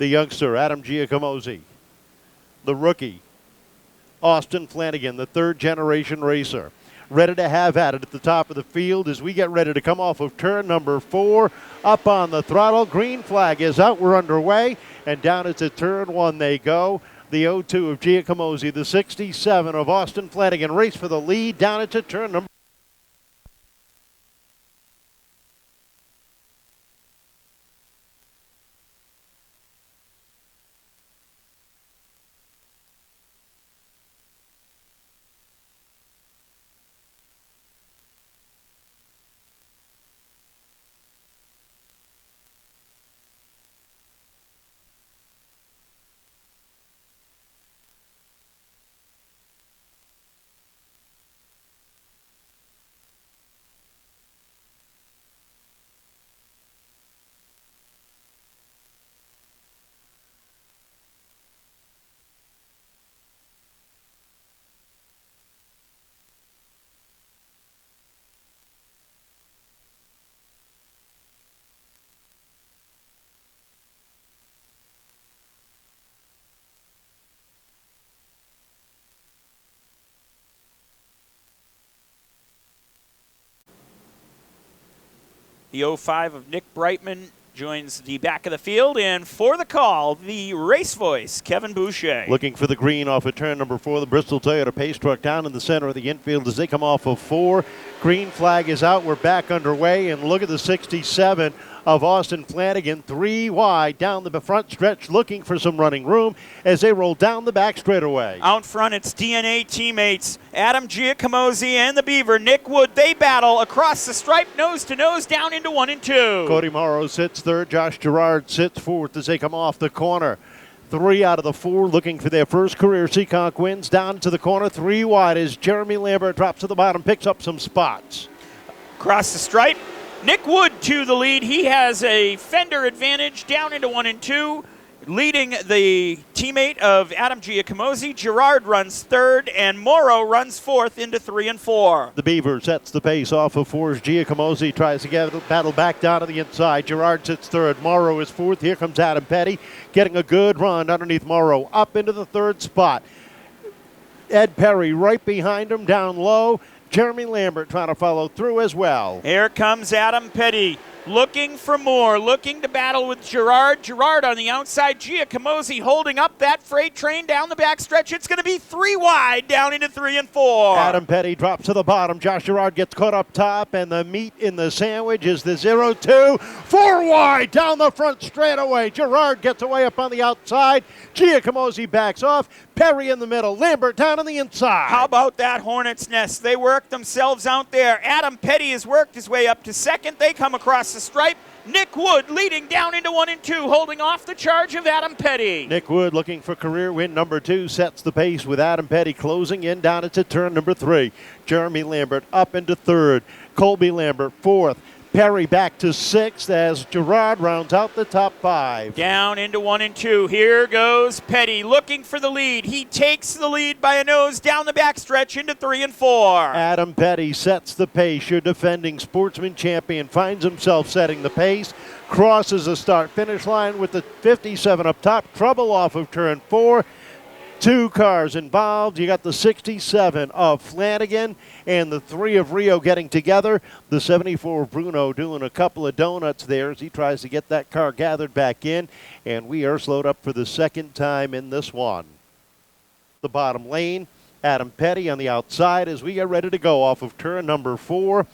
The youngster, Adam Giacomosi. The rookie, Austin Flanagan, the third-generation racer. Ready to have at it at the top of the field as we get ready to come off of turn number 4. Up on the throttle. Green flag is out. We're underway. And down into turn 1 they go. The 02 of Giacomosi, the 67 of Austin Flanagan race for the lead down into turn number. The 05 of Nick Brightman joins the back of the field. And for the call, the race voice, Kevin Boucher. Looking for the green off of turn number 4. The Bristol Toyota pace truck down in the center of the infield as they come off of 4. Green flag is out. We're back underway. And look at the 67 of Austin Flanagan. 3 wide down the front stretch looking for some running room as they roll down the back straightaway. Out front, it's DNA teammates Adam Giacomosi and the Beaver, Nick Wood. They battle across the stripe, nose to nose, down into 1 and 2. Cody Moreau sits third. Josh Gerard sits fourth as they come off the corner. 3 out of the 4 looking for their first career Seekonk wins. Down to the corner, 3 wide as Jeremy Lambert drops to the bottom, picks up some spots. Across the stripe, Nick Wood to the lead. He has a fender advantage down into 1 and 2. Leading the teammate of Adam Giacomosi, Gerard runs third, and Moreau runs fourth into 3 and 4. The Beaver sets the pace off of 4's Giacomosi, tries to battle back down to the inside. Gerard sits third. Moreau is fourth. Here comes Adam Pettey, getting a good run underneath Moreau, up into the third spot. Ed Perry right behind him, down low. Jeremy Lambert trying to follow through as well. Here comes Adam Pettey, looking for more, looking to battle with Gerard. Gerard on the outside, Giacomosi holding up that freight train down the backstretch. It's going to be 3 wide down into 3 and 4. Adam Pettey drops to the bottom. Josh Gerard gets caught up top, and the meat in the sandwich is the 0-2. 4 wide down the front straightaway. Gerard gets away up on the outside. Giacomosi backs off. Perry in the middle. Lambert down on the inside. How about that hornet's nest? They worked themselves out there. Adam Pettey has worked his way up to second. They come across the stripe. Nick Wood leading down into 1 and 2, holding off the charge of Adam Pettey. Nick Wood looking for career win number 2, sets the pace with Adam Pettey closing in down into turn number 3. Jeremy Lambert up into third. Colby Lambert fourth. Perry back to 6th as Gerard rounds out the top 5. Down into 1 and 2. Here goes Pettey looking for the lead. He takes the lead by a nose down the backstretch into 3 and 4. Adam Pettey sets the pace. Your defending Sportsman champion finds himself setting the pace. Crosses the start-finish line with the 57 up top. Trouble off of turn 4. 2 cars involved. You got the 67 of Flanagan and the 3 of Rio getting together. The 74 of Bruno doing a couple of donuts there as he tries to get that car gathered back in. And we are slowed up for the second time in this one. The bottom lane, Adam Pettey on the outside as we get ready to go off of turn number 4.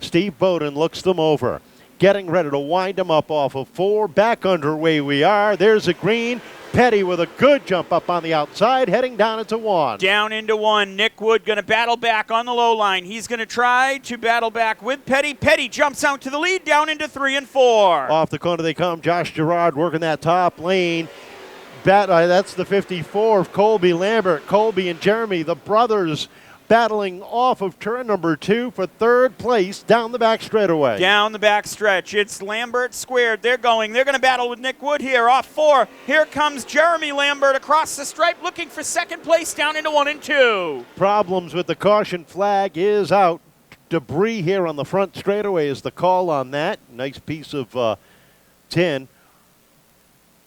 Steve Bowden looks them over. Getting ready to wind them up off of 4. Back underway we are. There's a green. Pettey with a good jump up on the outside, heading down into 1. Down into 1. Nick Wood going to battle back on the low line. He's going to try to battle back with Pettey. Pettey jumps out to the lead, down into 3 and 4. Off the corner they come. Josh Gerard working that top lane. That's the 54 of Colby Lambert. Colby and Jeremy, the brothers, battling off of turn number 2 for third place down the back straightaway. Down the back stretch. It's Lambert squared. They're going to battle with Nick Wood here off 4. Here comes Jeremy Lambert across the stripe looking for second place down into 1 and 2. Problems with the caution flag is out. Debris here on the front straightaway is the call on that. Nice piece of tin.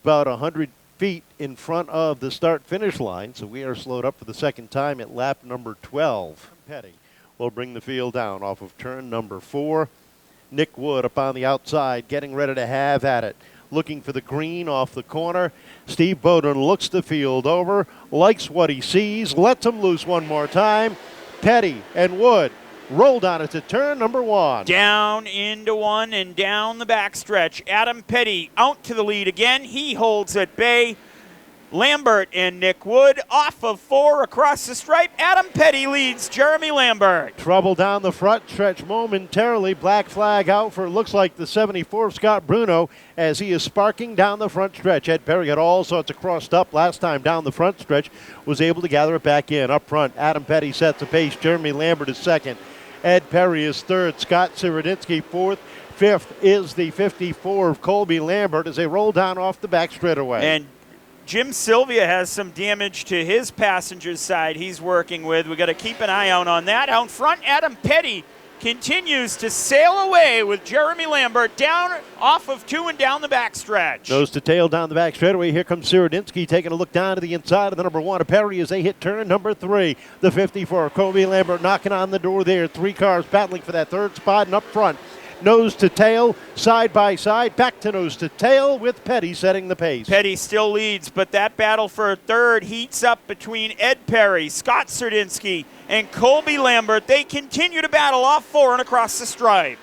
about 100 feet in front of the start-finish line, so we are slowed up for the second time at lap number 12. Pettey will bring the field down off of turn number 4. Nick Wood up on the outside, getting ready to have at it. Looking for the green off the corner. Steve Bowden looks the field over, likes what he sees, lets him loose one more time. Pettey and Wood roll down it to turn number 1. Down into 1 and down the backstretch. Adam Pettey out to the lead again. He holds at bay. Lambert and Nick Wood off of 4 across the stripe. Adam Pettey leads Jeremy Lambert. Trouble down the front stretch momentarily. Black flag out for, looks like, the 74 of Scott Bruno as he is sparking down the front stretch. Ed Perry got all sorts of crossed up last time down the front stretch. Was able to gather it back in. Up front, Adam Pettey sets the pace. Jeremy Lambert is second. Ed Perry is third. Scott Serydynski fourth. Fifth is the 54 of Colby Lambert as they roll down off the back straightaway. And Jim Silvia has some damage to his passenger's side he's working with. We've got to keep an eye out on that. Out front, Adam Pettey continues to sail away with Jeremy Lambert down off of 2 and down the backstretch. Nose to tail down the back straightaway. Here comes Serydynski taking a look down to the inside of the number 1 of Perry as they hit turn number 3. The 54, Colby Lambert knocking on the door there. 3 cars battling for that third spot, and up front, nose to tail, side by side, back to nose to tail with Pettey setting the pace. Pettey still leads, but that battle for third heats up between Ed Perry, Scott Serydynski, and Colby Lambert. They continue to battle off 4 and across the stripe.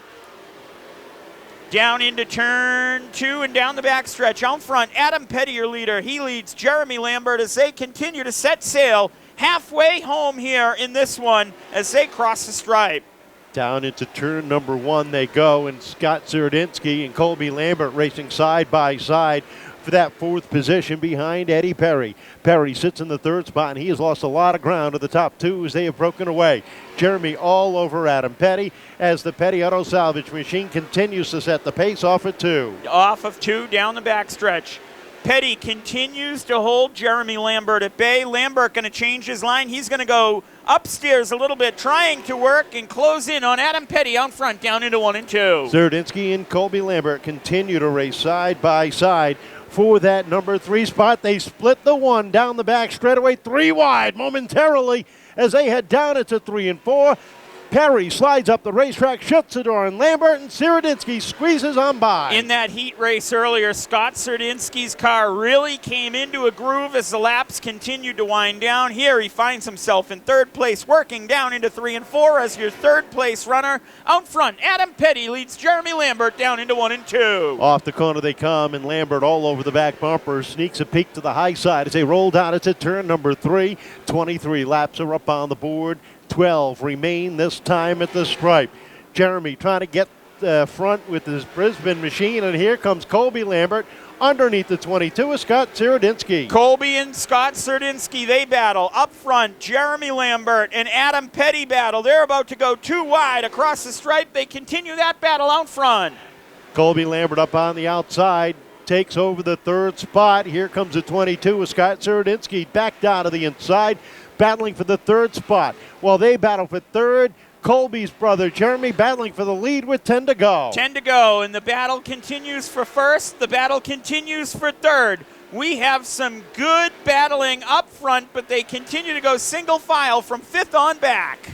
Down into turn 2 and down the backstretch. Out front, Adam Pettey, your leader. He leads Jeremy Lambert as they continue to set sail halfway home here in this one as they cross the stripe. Down into turn number 1 they go, and Scott Serydynski and Colby Lambert racing side by side for that 4th position behind Eddie Perry. Perry sits in the 3rd spot, and he has lost a lot of ground to the top 2 as they have broken away. Jeremy all over Adam Pettey as the Pettey Auto Salvage machine continues to set the pace off at 2. Off of 2 down the backstretch. Pettey continues to hold Jeremy Lambert at bay. Lambert going to change his line. He's going to go upstairs a little bit, trying to work and close in on Adam Pettey out front, down into 1 and 2. Serydynski and Colby Lambert continue to race side by side for that number 3 spot. They split the 1 down the back straightaway, 3 wide momentarily as they head down into 3 and 4. Perry slides up the racetrack, shuts the door, and Lambert and Serydynski squeezes on by. In that heat race earlier, Scott Serydynski's car really came into a groove as the laps continued to wind down. Here he finds himself in 3rd place, working down into 3 and 4 as your 3rd place runner. Out front, Adam Pettey leads Jeremy Lambert down into 1 and 2. Off the corner they come, and Lambert all over the back bumper sneaks a peek to the high side as they roll down into turn number 3. 23 laps are up on the board. 12 remain this time at the stripe. Jeremy trying to get front with his Brisbane machine, and here comes Colby Lambert underneath the 22 of Scott Serydynski. Colby and Scott Serydynski, they battle. Up front, Jeremy Lambert and Adam Pettey battle. They're about to go 2 wide across the stripe. They continue that battle out front. Colby Lambert up on the outside, takes over the 3rd spot. Here comes the 22 with Scott Serydynski back down to the inside, battling for the 3rd spot. While they battle for 3rd, Colby's brother Jeremy battling for the lead with 10 to go. 10 to go, and the battle continues for 1st. The battle continues for 3rd. We have some good battling up front, but they continue to go single file from 5th on back.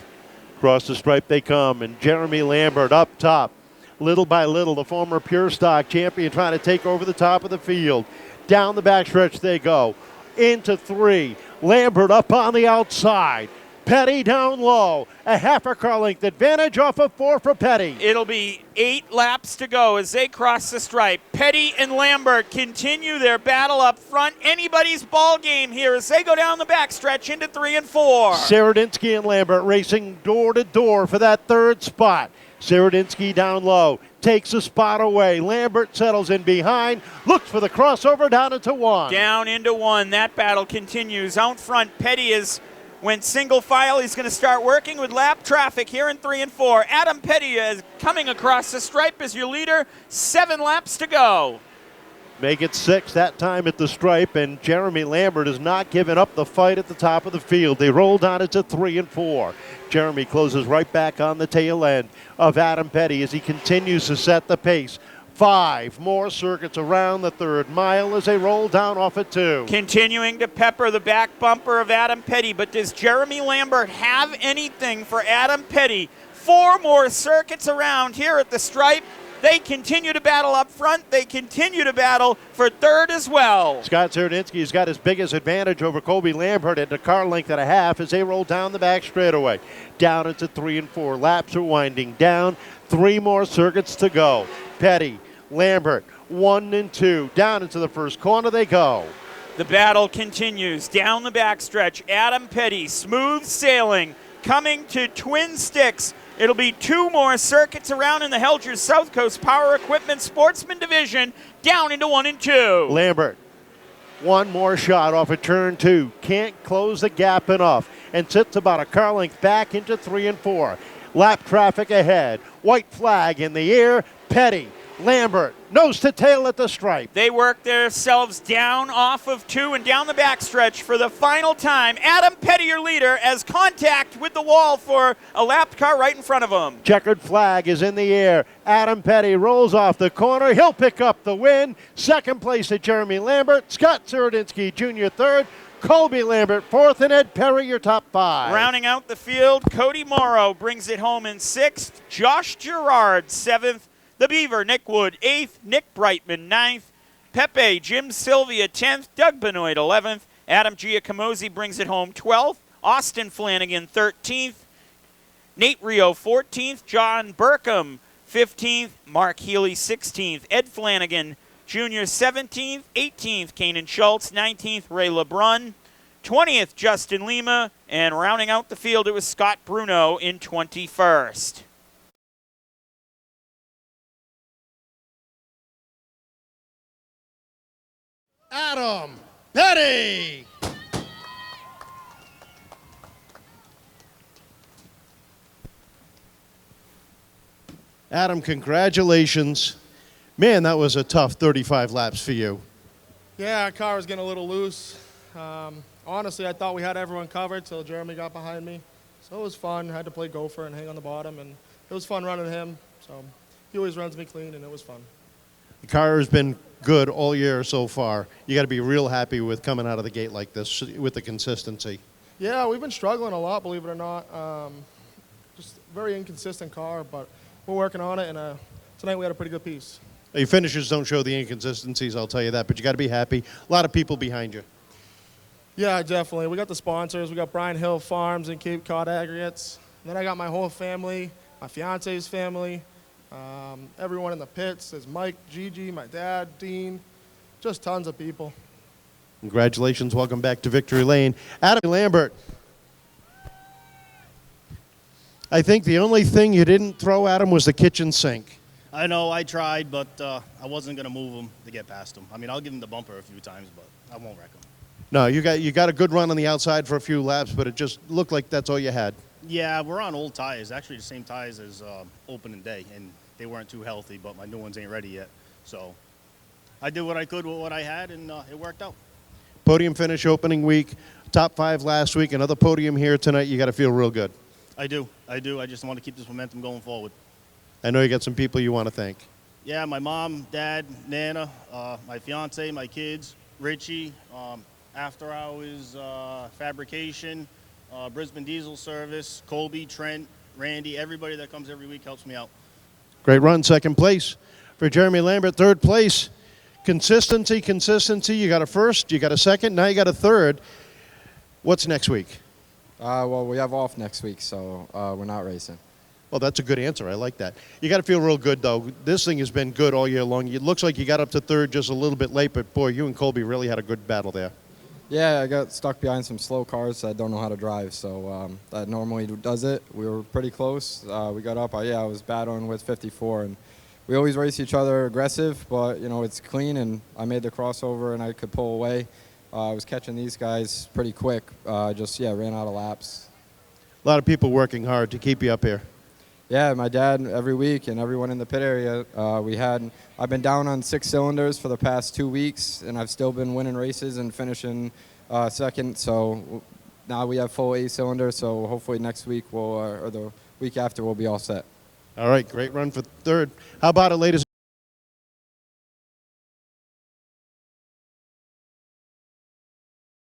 Across the stripe they come, and Jeremy Lambert up top. Little by little, the former Pure Stock champion trying to take over the top of the field. Down the backstretch they go. Into 3. Lambert up on the outside. Pettey down low. A half a car length advantage off of 4 for Pettey. It'll be 8 laps to go as they cross the stripe. Pettey and Lambert continue their battle up front. Anybody's ball game here as they go down the backstretch into 3 and 4. Serydynski and Lambert racing door to door for that 3rd spot. Serydynski down low, takes a spot away. Lambert settles in behind, looks for the crossover down into 1. Down into 1. That battle continues. Out front, Pettey went single file. He's going to start working with lap traffic here in 3 and 4. Adam Pettey is coming across the stripe as your leader. 7 laps to go. Make it 6 that time at the stripe, and Jeremy Lambert has not given up the fight at the top of the field. They roll down into 3 and 4. Jeremy closes right back on the tail end of Adam Pettey as he continues to set the pace. 5 more circuits around the 3rd mile as they roll down off at 2. Continuing to pepper the back bumper of Adam Pettey, but does Jeremy Lambert have anything for Adam Pettey? 4 more circuits around here at the stripe. They continue to battle up front. They continue to battle for 3rd as well. Scott Serydynski has got his biggest advantage over Cody Lambert at a car length and a half as they roll down the back straightaway. Down into 3 and 4. Laps are winding down. 3 more circuits to go. Pettey, Lambert, 1 and 2. Down into the first corner they go. The battle continues down the backstretch. Adam Pettey, smooth sailing, coming to Twin Sticks. It'll be 2 more circuits around in the Helger South Coast Power Equipment Sportsman Division, down into 1 and 2. Lambert, 1 more shot off of turn 2. Can't close the gap enough and sits about a car length back into 3 and 4. Lap traffic ahead. White flag in the air. Pettey, Lambert, nose to tail at the stripe. They work themselves down off of 2 and down the backstretch for the final time. Adam Pettey, your leader, as contact with the wall for a lapped car right in front of him. Checkered flag is in the air. Adam Pettey rolls off the corner. He'll pick up the win. 2nd place to Jeremy Lambert. Scott Serydynski, Jr. 3rd. Colby Lambert 4th, and Ed Perry your top 5. Rounding out the field, Cody Moreau brings it home in 6th. Josh Gerard 7th. The Beaver, Nick Wood, 8th. Nick Brightman, 9th. Pepe, Jim Silvia, 10th. Doug Benoit, 11th. Adam Giacomosi brings it home, 12th. Austin Flanagan, 13th. Nate Rio, 14th. John Burkham, 15th. Mark Healy, 16th. Ed Flanagan, Jr., 17th. 18th, Kanan Schultz. 19th, Ray LeBrun. 20th, Justin Lima. And rounding out the field, it was Scott Bruno in 21st. Adam Pettey. Adam, congratulations. Man, that was a tough 35 laps for you. Yeah, our car was getting a little loose. Honestly, I thought we had everyone covered till Jeremy got behind me. So it was fun. I had to play gopher and hang on the bottom, and it was fun running him. So he always runs me clean, and it was fun. The car has been good all year so far. You got to be real happy with coming out of the gate like this with the consistency. Yeah, we've been struggling a lot, believe it or not. Just a very inconsistent car, but we're working on it, and tonight we had a pretty good piece. Your finishes don't show the inconsistencies, I'll tell you that, but you got to be happy. A lot of people behind you. Yeah, definitely. We got the sponsors. We got Bryan Hill Farms and Cape Cod Aggregates. And then I got my whole family, my fiance's family, everyone in the pits. There's Mike, Gigi, my dad, Dean, just tons of people. Congratulations. Welcome back to Victory Lane. Adam Lambert, I think the only thing you didn't throw at him was the kitchen sink. I know, I tried, but I wasn't going to move him to get past him. I mean, I'll give him the bumper a few times, but I won't wreck him. No, you got a good run on the outside for a few laps, but it just looked like that's all you had. Yeah, we're on old tires, actually the same tires as opening day, and they weren't too healthy, but my new ones ain't ready yet. So I did what I could with what I had, and it worked out. Podium finish opening week, top 5 last week, another podium here tonight. You got to feel real good. I do. I just want to keep this momentum going forward. I know you got some people you want to thank. Yeah, my mom, dad, Nana, my fiance, my kids, Richie, After Hours Fabrication, Brisbane Diesel Service, Colby, Trent, Randy, everybody that comes every week helps me out. Great run, 2nd place for Jeremy Lambert. 3rd place, consistency. You got a 1st, you got a 2nd, now you got a 3rd. What's next week? Well, we have off next week, so we're not racing. Well, that's a good answer. I like that. You got to feel real good, though. This thing has been good all year long. It looks like you got up to 3rd just a little bit late, but, boy, you and Colby really had a good battle there. Yeah, I got stuck behind some slow cars that don't know how to drive, so that normally does it. We were pretty close. We got up. I was battling with 54, and we always race each other aggressive, but, you know, it's clean, and I made the crossover, and I could pull away. I was catching these guys pretty quick. Ran out of laps. A lot of people working hard to keep you up here. Yeah, my dad every week and everyone in the pit area. I've been down on 6 cylinders for the past 2 weeks, and I've still been winning races and finishing 2nd. So now we have full 8 cylinders. So hopefully next week or the week after we'll be all set. All right, great run for 3rd. How about it, ladies?